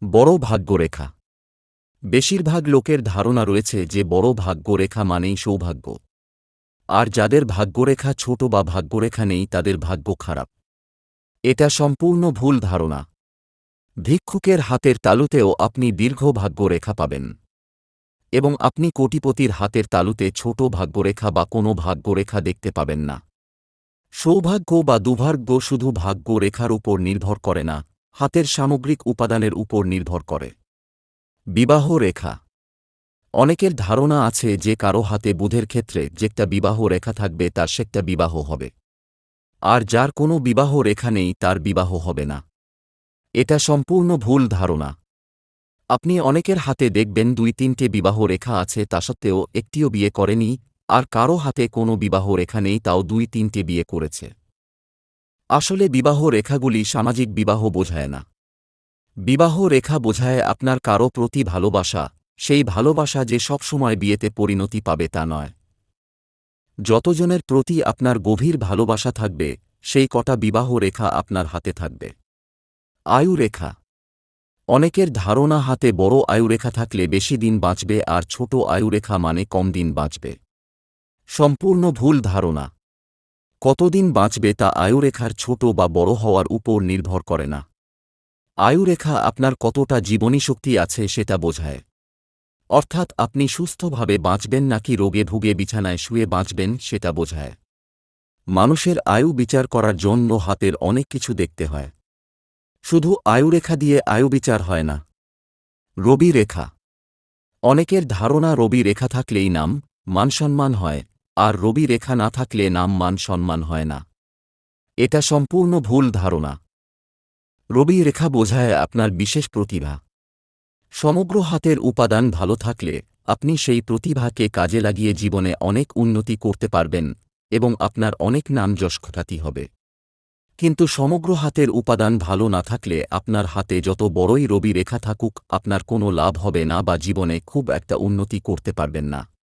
বড় ভাগ্যরেখা। বেশিরভাগ লোকের ধারণা রয়েছে যে বড় ভাগ্যরেখা মানেই সৌভাগ্য। আর যাদের ভাগ্যরেখা ছোট বা ভাগ্যরেখা নেই তাদের ভাগ্য খারাপ। এটা সম্পূর্ণ ভুল ধারণা। ভিক্ষুকের হাতের তালুতেও আপনি দীর্ঘ ভাগ্যরেখা পাবেন, এবং আপনি কোটিপতির হাতের তালুতে ছোট ভাগ্যরেখা বা কোনো ভাগ্যরেখা দেখতে পাবেন না। সৌভাগ্য বা দুর্ভাগ্য শুধু ভাগ্য রেখার উপর নির্ভর করে না, হাতের সামগ্রিক উপাদানের উপর নির্ভর করে। বিবাহ রেখা। অনেকের ধারণা আছে যে কারো হাতে বুধের ক্ষেত্রে যেটা বিবাহ রেখা থাকবে তার সেটা বিবাহ হবে, আর যার কোনো বিবাহ রেখা নেই তার বিবাহ হবে না। এটা সম্পূর্ণ ভুল ধারণা। আপনি অনেকের হাতে দেখবেন ২-৩টে বিবাহ রেখা আছে, তা সত্ত্বেও একটিও বিয়ে করেনি, আর কারো হাতে কোনো বিবাহ রেখা নেই তাও ২-৩টে বিয়ে করেছে। আসলে বিবাহ রেখাগুলি সামাজিক বিবাহ বোঝায় না। বিবাহ রেখা বোঝায় আপনার কারো প্রতি ভালোবাসা, সেই ভালোবাসা যে সবসময় বিয়েতে পরিণতি পাবে তা নয়। যতজনের প্রতি আপনার গভীর ভালোবাসা থাকবে সেই কটা বিবাহ রেখা আপনার হাতে থাকবে। আয়ু রেখা। অনেকের ধারণা হাতে বড় আয়ুরেখা থাকলে বেশি দিন বাঁচবে আর ছোট আয়ুরেখা মানে কম দিন বাঁচবে। সম্পূর্ণ ভুল ধারণা। কতদিন বাঁচবে তা আয়ুরেখার ছোট বা বড় হওয়ার উপর নির্ভর করে না। আয়ুরেখা আপনার কতটা জীবনী শক্তি আছে সেটা বোঝায়। অর্থাৎ আপনি সুস্থভাবে বাঁচবেন নাকি রোগে ভুগে বিছানায় শুয়ে বাঁচবেন সেটা বোঝায়। মানুষের আয়ু বিচার করার জন্য হাতের অনেক কিছু দেখতে হয়। শুধু আয়ুরেখা দিয়ে আয়ু বিচার হয় না। রবি রেখা। অনেকের ধারণা রবি রেখা থাকলেই নাম মান-সম্মান হয়, আর রবি রেখা না থাকলে নাম মান-সম্মান হয় না। এটা সম্পূর্ণ ভুল ধারণা। রবি রেখা বোঝায় আপনার বিশেষ প্রতিভা। সমগ্র হাতের উপাদান ভালো থাকলে আপনি সেই প্রতিভাকে কাজে লাগিয়ে জীবনে অনেক উন্নতি করতে পারবেন এবং আপনার অনেক নাম যশ খ্যাতি হবে। কিন্তু সমগ্র হাতের উপাদান ভালো না থাকলে আপনার হাতে যত বড়ই রবি রেখা থাকুক আপনার কোনো লাভ হবে না বা জীবনে খুব একটা উন্নতি করতে পারবেন না।